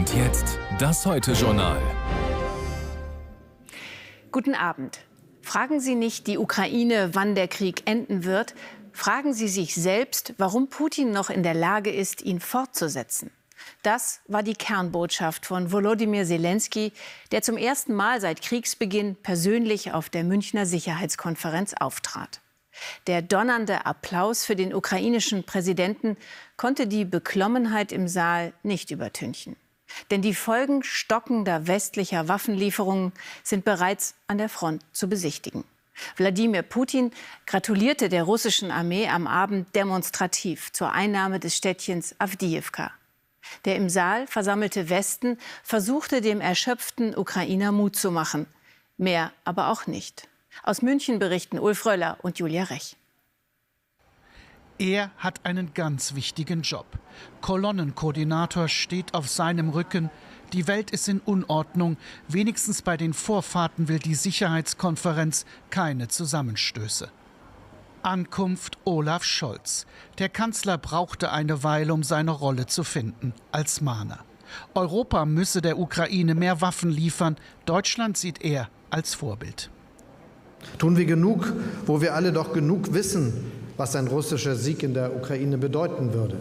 Und jetzt das Heute-Journal. Guten Abend. Fragen Sie nicht die Ukraine, wann der Krieg enden wird. Fragen Sie sich selbst, warum Putin noch in der Lage ist, ihn fortzusetzen. Das war die Kernbotschaft von Volodymyr Zelensky, der zum ersten Mal seit Kriegsbeginn persönlich auf der Münchner Sicherheitskonferenz auftrat. Der donnernde Applaus für den ukrainischen Präsidenten konnte die Beklommenheit im Saal nicht übertünchen. Denn die Folgen stockender westlicher Waffenlieferungen sind bereits an der Front zu besichtigen. Wladimir Putin gratulierte der russischen Armee am Abend demonstrativ zur Einnahme des Städtchens Awdijiwka. Der im Saal versammelte Westen versuchte dem erschöpften Ukrainer Mut zu machen. Mehr aber auch nicht. Aus München berichten Ulf Röller und Julia Rech. Er hat einen ganz wichtigen Job. Kolonnenkoordinator steht auf seinem Rücken. Die Welt ist in Unordnung. Wenigstens bei den Vorfahrten will die Sicherheitskonferenz keine Zusammenstöße. Ankunft Olaf Scholz. Der Kanzler brauchte eine Weile, um seine Rolle zu finden, als Mahner. Europa müsse der Ukraine mehr Waffen liefern. Deutschland sieht er als Vorbild. Tun wir genug, wo wir alle doch genug wissen, was ein russischer Sieg in der Ukraine bedeuten würde?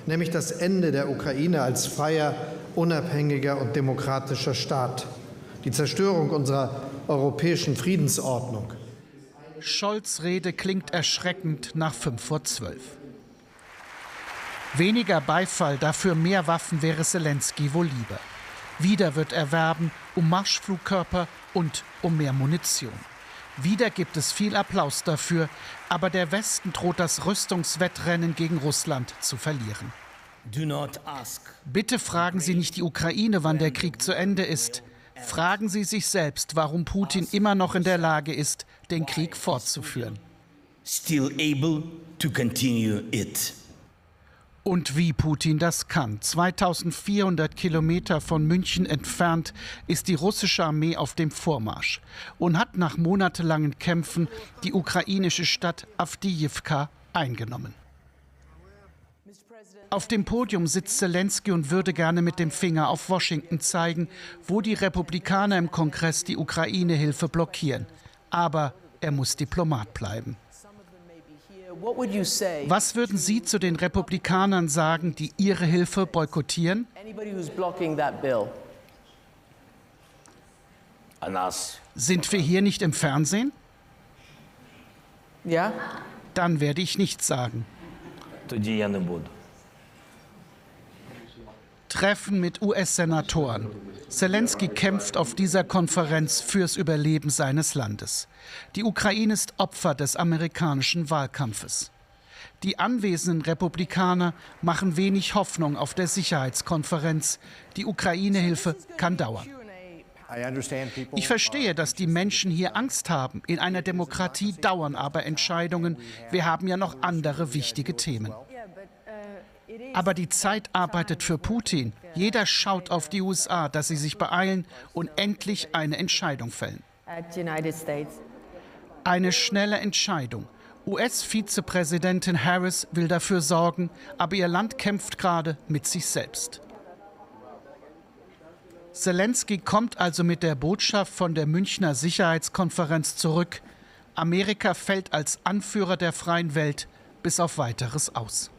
Nämlich das Ende der Ukraine als freier, unabhängiger und demokratischer Staat. Die Zerstörung unserer europäischen Friedensordnung. Scholz' Rede klingt erschreckend nach 11:55. Weniger Beifall, dafür mehr Waffen wäre Zelensky wohl lieber. Wieder wird er werben um Marschflugkörper und um mehr Munition. Wieder gibt es viel Applaus dafür, aber der Westen droht das Rüstungswettrennen gegen Russland zu verlieren. Bitte fragen Sie nicht die Ukraine, wann der Krieg zu Ende ist. Fragen Sie sich selbst, warum Putin immer noch in der Lage ist, den Krieg fortzuführen. Und wie Putin das kann. 2400 Kilometer von München entfernt ist die russische Armee auf dem Vormarsch und hat nach monatelangen Kämpfen die ukrainische Stadt Awdijiwka eingenommen. Auf dem Podium sitzt Zelensky und würde gerne mit dem Finger auf Washington zeigen, wo die Republikaner im Kongress die Ukraine-Hilfe blockieren. Aber er muss Diplomat bleiben. Was würden Sie zu den Republikanern sagen, die Ihre Hilfe boykottieren? Sind wir hier nicht im Fernsehen? Ja. Dann werde ich nichts sagen. Treffen mit US-Senatoren. Zelensky kämpft auf dieser Konferenz fürs Überleben seines Landes. Die Ukraine ist Opfer des amerikanischen Wahlkampfes. Die anwesenden Republikaner machen wenig Hoffnung auf der Sicherheitskonferenz. Die Ukraine-Hilfe kann dauern. Ich verstehe, dass die Menschen hier Angst haben. In einer Demokratie dauern aber Entscheidungen. Wir haben ja noch andere wichtige Themen. Aber die Zeit arbeitet für Putin. Jeder schaut auf die USA, dass sie sich beeilen und endlich eine Entscheidung fällen. Eine schnelle Entscheidung. US-Vizepräsidentin Harris will dafür sorgen, aber ihr Land kämpft gerade mit sich selbst. Zelensky kommt also mit der Botschaft von der Münchner Sicherheitskonferenz zurück. Amerika fällt als Anführer der freien Welt bis auf Weiteres aus.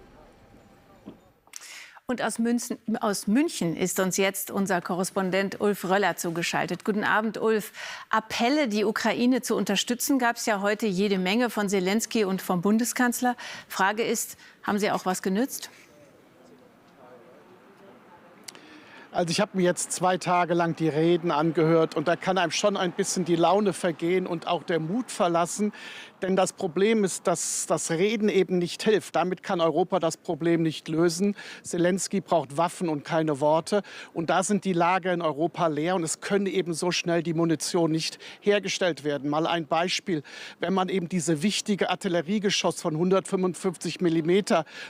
Und aus München ist uns jetzt unser Korrespondent Ulf Röller zugeschaltet. Guten Abend, Ulf. Appelle, die Ukraine zu unterstützen, gab es ja heute jede Menge von Zelensky und vom Bundeskanzler. Frage ist, haben sie auch was genützt? Also ich habe mir jetzt 2 Tage lang die Reden angehört und da kann einem schon ein bisschen die Laune vergehen und auch der Mut verlassen. Denn das Problem ist, dass das Reden eben nicht hilft. Damit kann Europa das Problem nicht lösen. Zelensky braucht Waffen und keine Worte. Und da sind die Lager in Europa leer und es können eben so schnell die Munition nicht hergestellt werden. Mal ein Beispiel. Wenn man eben diese wichtige Artilleriegeschoss von 155 mm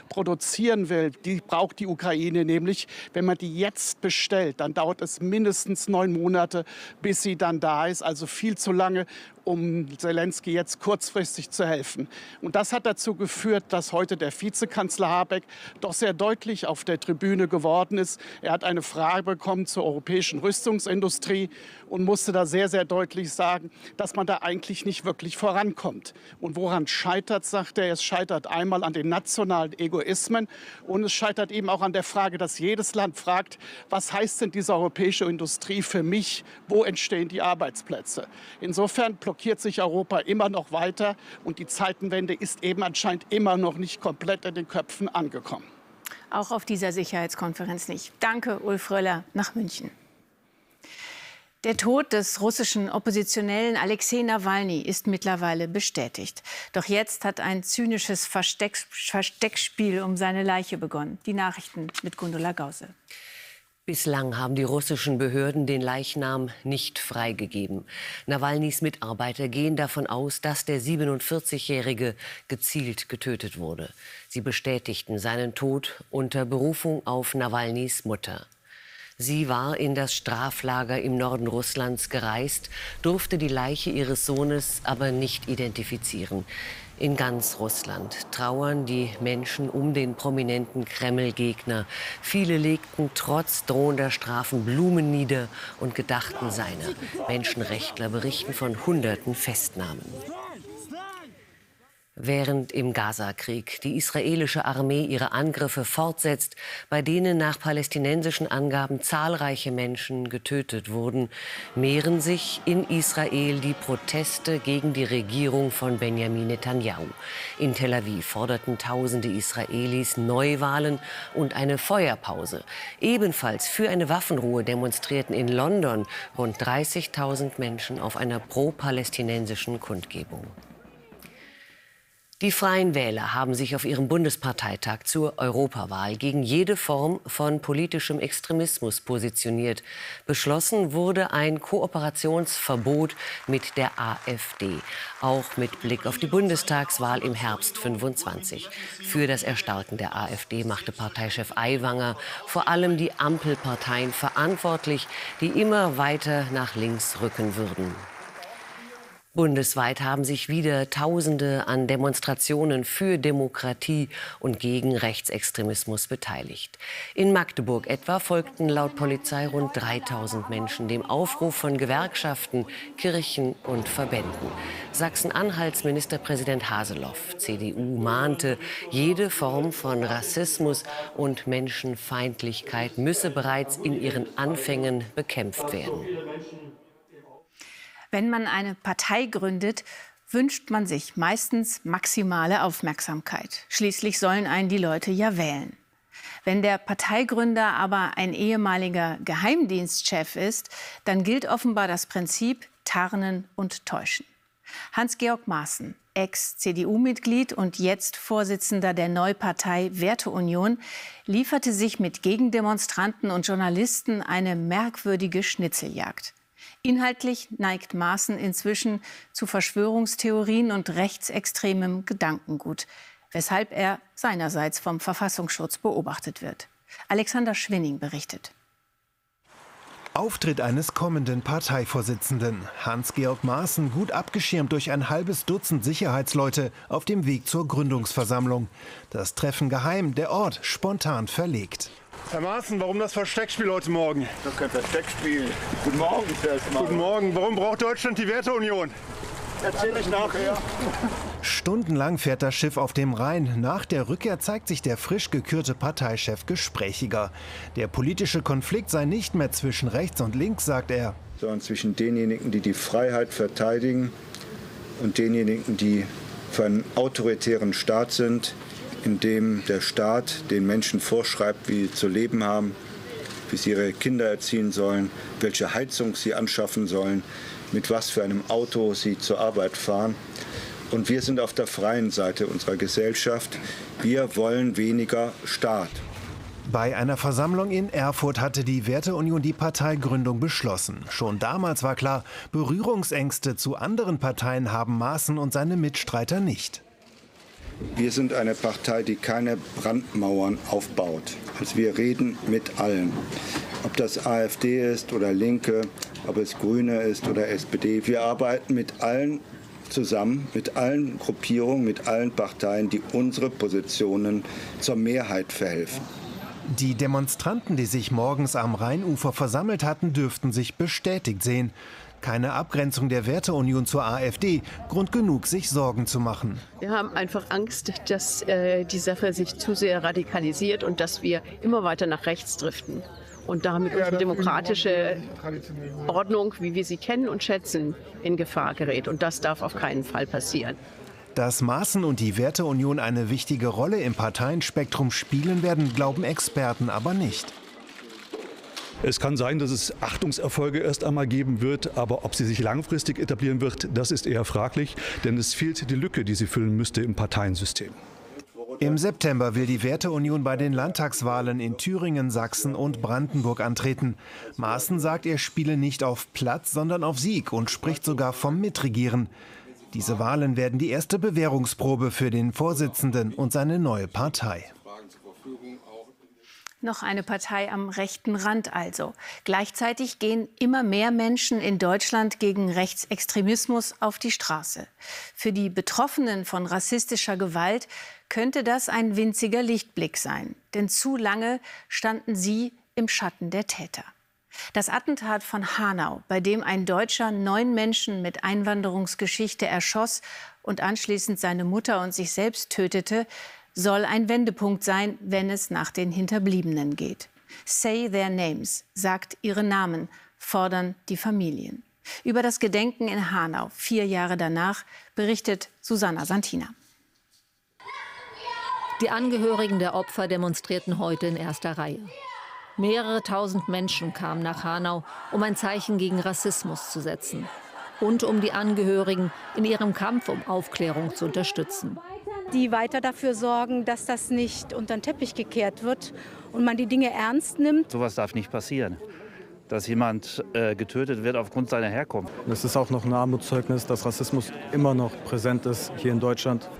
produzieren will, die braucht die Ukraine nämlich. Wenn man die jetzt bestellt, dann dauert es mindestens 9 Monate, bis sie dann da ist. Also viel zu lange. um Zelensky jetzt kurzfristig zu helfen. Und das hat dazu geführt, dass heute der Vizekanzler Habeck doch sehr deutlich auf der Tribüne geworden ist. Er hat eine Frage bekommen zur europäischen Rüstungsindustrie und musste da sehr, sehr deutlich sagen, dass man da eigentlich nicht wirklich vorankommt. Und woran scheitert, sagt er, es scheitert einmal an den nationalen Egoismen und es scheitert eben auch an der Frage, dass jedes Land fragt, was heißt denn diese europäische Industrie für mich, wo entstehen die Arbeitsplätze? Insofern blockiert sich Europa immer noch weiter und die Zeitenwende ist eben anscheinend immer noch nicht komplett in den Köpfen angekommen. Auch auf dieser Sicherheitskonferenz nicht. Danke, Ulf Röller, nach München. Der Tod des russischen Oppositionellen Alexei Nawalny ist mittlerweile bestätigt. Doch jetzt hat ein zynisches Versteckspiel um seine Leiche begonnen. Die Nachrichten mit Gundula Gause. Bislang haben die russischen Behörden den Leichnam nicht freigegeben. Nawalnys Mitarbeiter gehen davon aus, dass der 47-Jährige gezielt getötet wurde. Sie bestätigten seinen Tod unter Berufung auf Nawalnys Mutter. Sie war in das Straflager im Norden Russlands gereist, durfte die Leiche ihres Sohnes aber nicht identifizieren. In ganz Russland trauern die Menschen um den prominenten Kreml-Gegner. Viele legten trotz drohender Strafen Blumen nieder und gedachten seiner. Menschenrechtler berichten von Hunderten Festnahmen. Während im Gaza-Krieg die israelische Armee ihre Angriffe fortsetzt, bei denen nach palästinensischen Angaben zahlreiche Menschen getötet wurden, mehren sich in Israel die Proteste gegen die Regierung von Benjamin Netanyahu. In Tel Aviv forderten tausende Israelis Neuwahlen und eine Feuerpause. Ebenfalls für eine Waffenruhe demonstrierten in London rund 30.000 Menschen auf einer pro-palästinensischen Kundgebung. Die Freien Wähler haben sich auf ihrem Bundesparteitag zur Europawahl gegen jede Form von politischem Extremismus positioniert. Beschlossen wurde ein Kooperationsverbot mit der AfD, auch mit Blick auf die Bundestagswahl im Herbst 25. Für das Erstarken der AfD machte Parteichef Aiwanger vor allem die Ampelparteien verantwortlich, die immer weiter nach links rücken würden. Bundesweit haben sich wieder Tausende an Demonstrationen für Demokratie und gegen Rechtsextremismus beteiligt. In Magdeburg etwa folgten laut Polizei rund 3.000 Menschen dem Aufruf von Gewerkschaften, Kirchen und Verbänden. Sachsen-Anhalts Ministerpräsident Haseloff, CDU, mahnte, jede Form von Rassismus und Menschenfeindlichkeit müsse bereits in ihren Anfängen bekämpft werden. Wenn man eine Partei gründet, wünscht man sich meistens maximale Aufmerksamkeit. Schließlich sollen einen die Leute ja wählen. Wenn der Parteigründer aber ein ehemaliger Geheimdienstchef ist, dann gilt offenbar das Prinzip Tarnen und Täuschen. Hans-Georg Maaßen, Ex-CDU-Mitglied und jetzt Vorsitzender der Neupartei Werteunion, lieferte sich mit Gegendemonstranten und Journalisten eine merkwürdige Schnitzeljagd. Inhaltlich neigt Maaßen inzwischen zu Verschwörungstheorien und rechtsextremem Gedankengut, weshalb er seinerseits vom Verfassungsschutz beobachtet wird. Alexander Schwinning berichtet. Auftritt eines kommenden Parteivorsitzenden. Hans-Georg Maaßen, gut abgeschirmt durch ein halbes Dutzend Sicherheitsleute auf dem Weg zur Gründungsversammlung. Das Treffen geheim, der Ort spontan verlegt. Herr Maaßen, warum das Versteckspiel heute Morgen? Das ist kein Versteckspiel. Guten Morgen erstmal. Guten Morgen. Warum braucht Deutschland die Werteunion? Erzähle ich nachher. Stundenlang fährt das Schiff auf dem Rhein. Nach der Rückkehr zeigt sich der frisch gekürte Parteichef gesprächiger. Der politische Konflikt sei nicht mehr zwischen rechts und links, sagt er, sondern zwischen denjenigen, die die Freiheit verteidigen und denjenigen, die für einen autoritären Staat sind, in dem der Staat den Menschen vorschreibt, wie sie zu leben haben, wie sie ihre Kinder erziehen sollen, welche Heizung sie anschaffen sollen, mit was für einem Auto sie zur Arbeit fahren. Und wir sind auf der freien Seite unserer Gesellschaft. Wir wollen weniger Staat. Bei einer Versammlung in Erfurt hatte die Werteunion die Parteigründung beschlossen. Schon damals war klar, Berührungsängste zu anderen Parteien haben Maaßen und seine Mitstreiter nicht. Wir sind eine Partei, die keine Brandmauern aufbaut. Also wir reden mit allen. ob das AfD ist oder Linke, ob es Grüne ist oder SPD. Wir arbeiten mit allen zusammen, mit allen Gruppierungen, mit allen Parteien, die unsere Positionen zur Mehrheit verhelfen. Die Demonstranten, die sich morgens am Rheinufer versammelt hatten, dürften sich bestätigt sehen. Keine Abgrenzung der Werteunion zur AfD, Grund genug, sich Sorgen zu machen. Wir haben einfach Angst, dass die Sache sich zu sehr radikalisiert und dass wir immer weiter nach rechts driften. Und damit unsere demokratische Ordnung, wie wir sie kennen und schätzen, in Gefahr gerät. Und das darf auf keinen Fall passieren. Dass Maaßen und die Werteunion eine wichtige Rolle im Parteienspektrum spielen werden, glauben Experten aber nicht. Es kann sein, dass es Achtungserfolge erst einmal geben wird, aber ob sie sich langfristig etablieren wird, das ist eher fraglich, denn es fehlt die Lücke, die sie füllen müsste im Parteiensystem. Im September will die Werteunion bei den Landtagswahlen in Thüringen, Sachsen und Brandenburg antreten. Maaßen sagt, er spiele nicht auf Platz, sondern auf Sieg und spricht sogar vom Mitregieren. Diese Wahlen werden die erste Bewährungsprobe für den Vorsitzenden und seine neue Partei. Noch eine Partei am rechten Rand also. Gleichzeitig gehen immer mehr Menschen in Deutschland gegen Rechtsextremismus auf die Straße. Für die Betroffenen von rassistischer Gewalt könnte das ein winziger Lichtblick sein. Denn zu lange standen sie im Schatten der Täter. Das Attentat von Hanau, bei dem ein Deutscher 9 Menschen mit Einwanderungsgeschichte erschoss und anschließend seine Mutter und sich selbst tötete, soll ein Wendepunkt sein, wenn es nach den Hinterbliebenen geht. Say their names, sagt ihre Namen, fordern die Familien. Über das Gedenken in Hanau, 4 Jahre danach, berichtet Susanna Santina. Die Angehörigen der Opfer demonstrierten heute in erster Reihe. Mehrere tausend Menschen kamen nach Hanau, um ein Zeichen gegen Rassismus zu setzen. Und um die Angehörigen in ihrem Kampf um Aufklärung zu unterstützen. Die weiter dafür sorgen, dass das nicht unter den Teppich gekehrt wird und man die Dinge ernst nimmt. Sowas darf nicht passieren, dass jemand getötet wird aufgrund seiner Herkunft. Es ist auch noch ein Armutszeugnis, dass Rassismus immer noch präsent ist hier in Deutschland.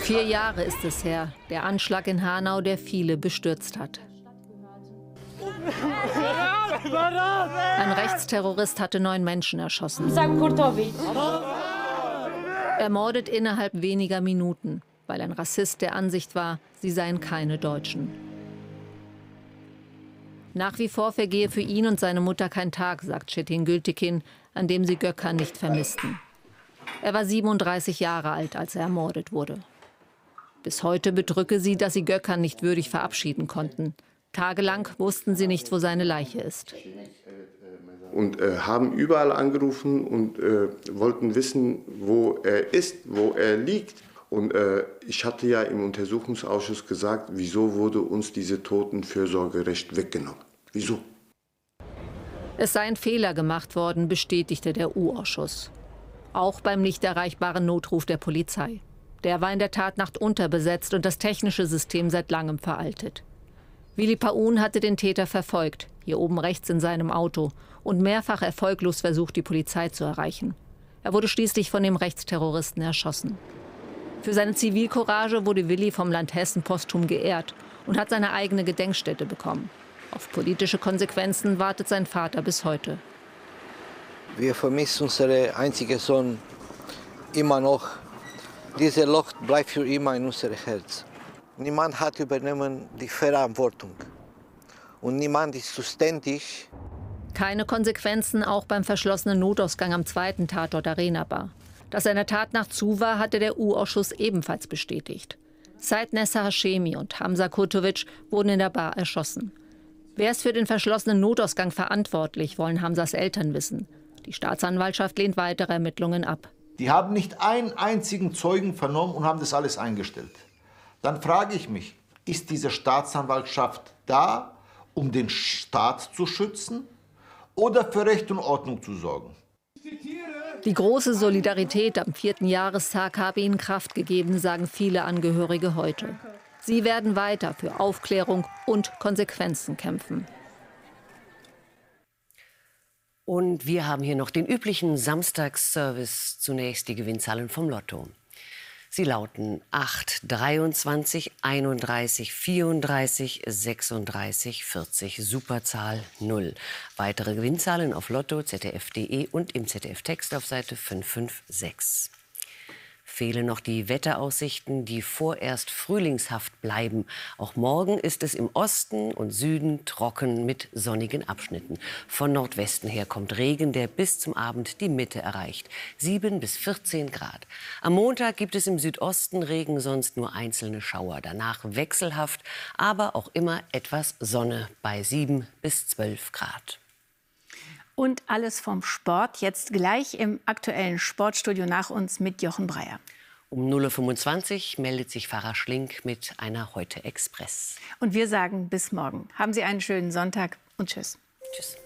4 Jahre ist es her, der Anschlag in Hanau, der viele bestürzt hat. Ein Rechtsterrorist hatte 9 Menschen erschossen. Ermordet innerhalb weniger Minuten, weil ein Rassist der Ansicht war, sie seien keine Deutschen. Nach wie vor vergehe für ihn und seine Mutter kein Tag, sagt Çetin Gültekin, an dem sie Gökhan nicht vermissten. Er war 37 Jahre alt, als er ermordet wurde. Bis heute bedrücke sie, dass sie Gökhan nicht würdig verabschieden konnten. Tagelang wussten sie nicht, wo seine Leiche ist. Und haben überall angerufen und wollten wissen, wo er ist, wo er liegt. Und ich hatte ja im Untersuchungsausschuss gesagt, wieso wurde uns diese Totenfürsorgerecht weggenommen? Wieso? Es sei ein Fehler gemacht worden, bestätigte der U-Ausschuss. Auch beim nicht erreichbaren Notruf der Polizei. Der war in der Tatnacht unterbesetzt und das technische System seit langem veraltet. Willi Paun hatte den Täter verfolgt, hier oben rechts in seinem Auto, und mehrfach erfolglos versucht, die Polizei zu erreichen. Er wurde schließlich von dem Rechtsterroristen erschossen. Für seine Zivilcourage wurde Willi vom Land Hessen posthum geehrt und hat seine eigene Gedenkstätte bekommen. Auf politische Konsequenzen wartet sein Vater bis heute. Wir vermissen unseren einzigen Sohn immer noch. Dieses Loch bleibt für immer in unserem Herz. Niemand hat übernommen die Verantwortung. Und niemand ist zuständig. Keine Konsequenzen auch beim verschlossenen Notausgang am 2. Tatort Arenabar. Dass seiner Tatnacht zu war, hatte der U-Ausschuss ebenfalls bestätigt. Said Nessa Hashemi und Hamza Kurtovic wurden in der Bar erschossen. Wer ist für den verschlossenen Notausgang verantwortlich, wollen Hamzas Eltern wissen. Die Staatsanwaltschaft lehnt weitere Ermittlungen ab. Die haben nicht einen einzigen Zeugen vernommen und haben das alles eingestellt. Dann frage ich mich, ist diese Staatsanwaltschaft da, um den Staat zu schützen oder für Recht und Ordnung zu sorgen? Die große Solidarität am 4. Jahrestag habe ihnen Kraft gegeben, sagen viele Angehörige heute. Sie werden weiter für Aufklärung und Konsequenzen kämpfen. Und wir haben hier noch den üblichen Samstagsservice. Zunächst die Gewinnzahlen vom Lotto. Sie lauten 8, 23, 31, 34, 36, 40, Superzahl 0. Weitere Gewinnzahlen auf Lotto, ZDF.de und im ZDF-Text auf Seite 556. Fehlen noch die Wetteraussichten, die vorerst frühlingshaft bleiben. Auch morgen ist es im Osten und Süden trocken mit sonnigen Abschnitten. Von Nordwesten her kommt Regen, der bis zum Abend die Mitte erreicht. 7 bis 14 Grad. Am Montag gibt es im Südosten Regen, sonst nur einzelne Schauer. Danach wechselhaft, aber auch immer etwas Sonne bei 7 bis 12 Grad. Und alles vom Sport jetzt gleich im aktuellen Sportstudio nach uns mit Jochen Breyer. Um 0:25 Uhr meldet sich Pfarrer Schlink mit einer Heute Express. Und wir sagen bis morgen. Haben Sie einen schönen Sonntag und tschüss. Tschüss.